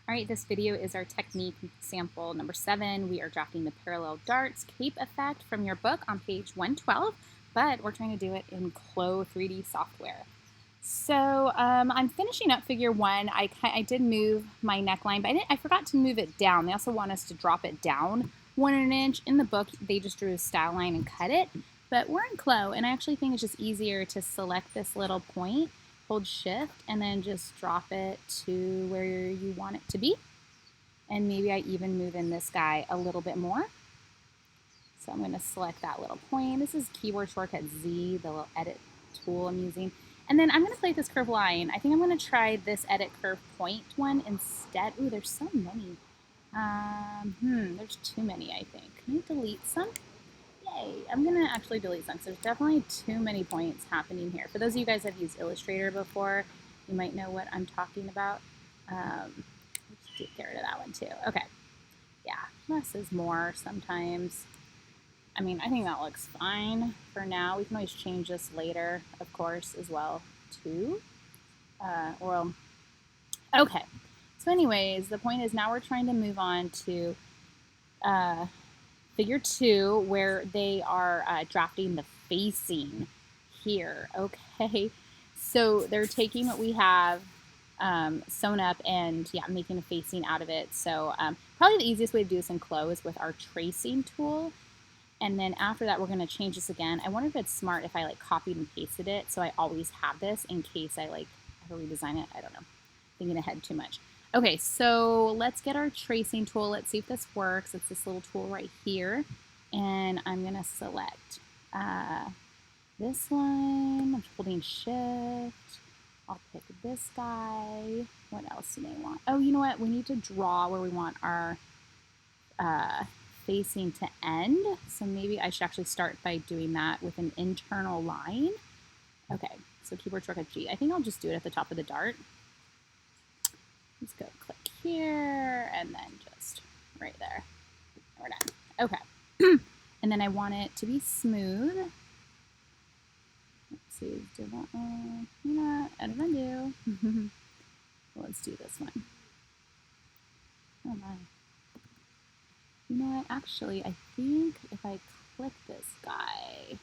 All right, this video is our technique sample number 7. We are drafting the parallel darts cape effect from your book on page 112, but we're trying to do it in CLO3D software. So I'm finishing up figure 1. I did move my neckline, but I forgot to move it down. They also want us to drop it down 1 inch. In the book, they just drew a style line and cut it, but we're in CLO, and I actually think it's just easier to select this little point, hold shift, and then just drop it to where you want it to be. And maybe I even move in this guy a little bit more. So I'm going to select that little point. This is keyboard shortcut Z, the little edit tool I'm using. And then I'm going to play this curved line. I think I'm going to try this edit curve point one instead. Ooh, there's so many. There's too many, I think. Can I delete some? Yay, I'm going to actually delete some. So there's definitely too many points happening here. For those of you guys that have used Illustrator before, you might know what I'm talking about. Let's get rid of that one too. Okay, yeah, less is more sometimes. I mean, I think that looks fine for now. We can always change this later, of course, as well, too. Okay. So anyways, the point is now we're trying to move on to figure 2, where they are drafting the facing here. Okay. So they're taking what we have sewn up and making a facing out of it. So probably the easiest way to do this in CLO is with our tracing tool. And then after that, we're going to change this again. I wonder if it's smart if I like copied and pasted it so I always have this in case I like have to redesign it. I don't know. Thinking ahead too much. Okay, so let's get our tracing tool. Let's see if this works. It's this little tool right here. And I'm going to select this one. I'm holding shift. I'll pick this guy. What else do they want? Oh, you know what? We need to draw where we want our facing to end. So maybe I should actually start by doing that with an internal line. Okay, so keyboard shortcut G. I think I'll just do it at the top of the dart. Let's go click here and then just right there. We're done. Okay. And then I want it to be smooth. Let's see, do that one. You know what? Edit undo. Let's do this one. Oh my. You know what? Actually, I think if I click this guy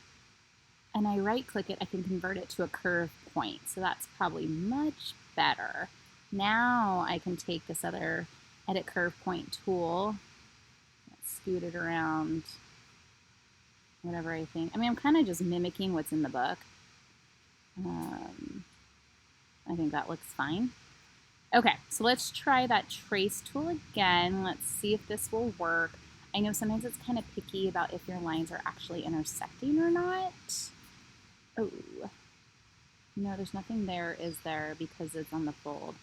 and I right click it, I can convert it to a curve point. So that's probably much better. Now I can take this other edit curve point tool, scoot it around, whatever I think. I mean, I'm kind of just mimicking what's in the book. I think that looks fine. Okay, so let's try that trace tool again. Let's see if this will work. I know sometimes it's kind of picky about if your lines are actually intersecting or not. Oh, no, there's nothing there, is there, because it's on the fold.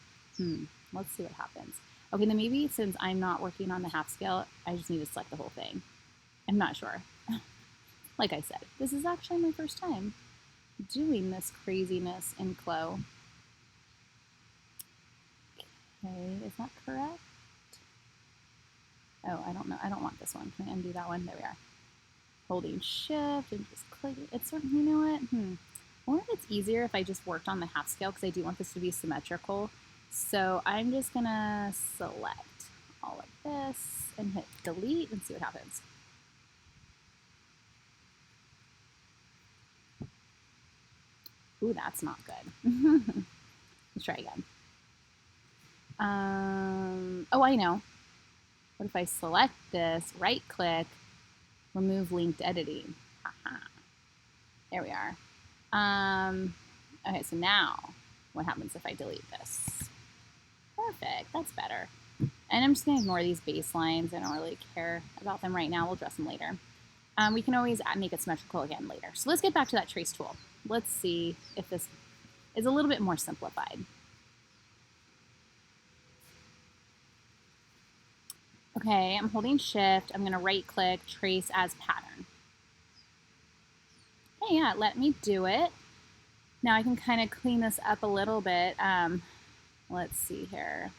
Let's see what happens. Okay, then maybe since I'm not working on the half scale, I just need to select the whole thing. I'm not sure. Like I said, this is actually my first time doing this craziness in CLO. Okay, is that correct? Oh, I don't know. I don't want this one. Can I undo that one? There we are. Holding shift and just click it. It's sort of, you know what? I wonder if it's easier if I just worked on the half scale because I do want this to be symmetrical. So I'm just going to select all of this and hit delete and see what happens. Ooh, that's not good. Let's try again. Oh, I know. What if I select this, right click, remove linked editing? There we are. Okay, so now what happens if I delete this? Perfect, that's better. And I'm just gonna ignore these baselines. I don't really care about them right now. We'll address them later. We can always make it symmetrical again later. So let's get back to that trace tool. Let's see if this is a little bit more simplified. Okay, I'm holding shift. I'm going to right click, trace as pattern. Okay, yeah, let me do it. Now I can kind of clean this up a little bit. Let's see here.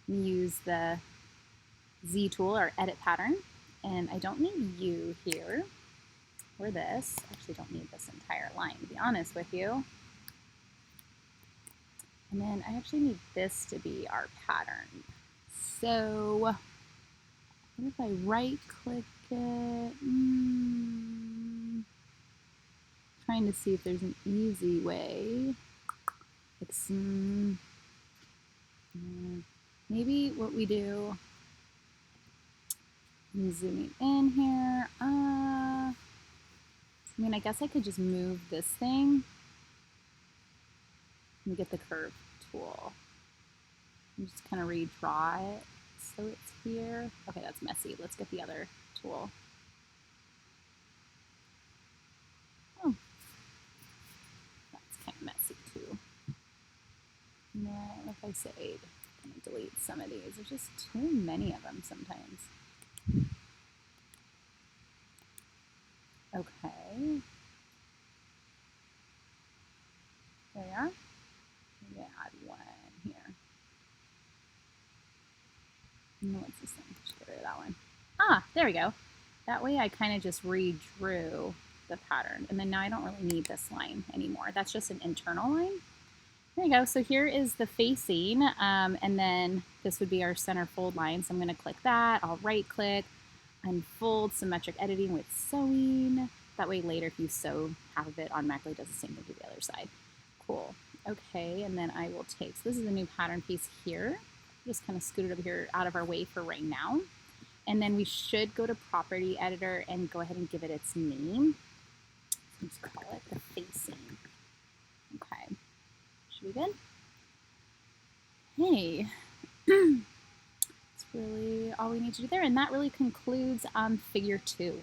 Use the Z tool or edit pattern. And I don't need you here or this. I actually don't need this entire line, to be honest with you. And then I actually need this to be our pattern. So what if I right click it? Trying to see if there's an easy way. Maybe what we do, I'm zooming in here. I mean, I guess I could just move this thing and get the curve tool. And just kind of redraw it so it's here. Okay, that's messy. Let's get the other tool. Oh, that's kind of messy too. And then if I say, I'm going to delete some of these. There's just too many of them sometimes. Okay. There we are. Maybe add one here. What's this thing? Just get rid of that one. Ah, there we go. That way I kind of just redrew the pattern. And then now I don't really need this line anymore. That's just an internal line. There you go. So here is the facing. And then this would be our center fold line. So I'm going to click that. I'll right click, unfold, symmetric editing with sewing. That way later if you sew half of it, automatically does the same thing to the other side. Cool. Okay, and then I will take, so this is a new pattern piece here. Just kind of scoot it over here out of our way for right now. And then we should go to Property Editor and go ahead and give it its name. Let's call it the facing. Okay, should be good? Hey, that's really all we need to do there. And that really concludes figure 2.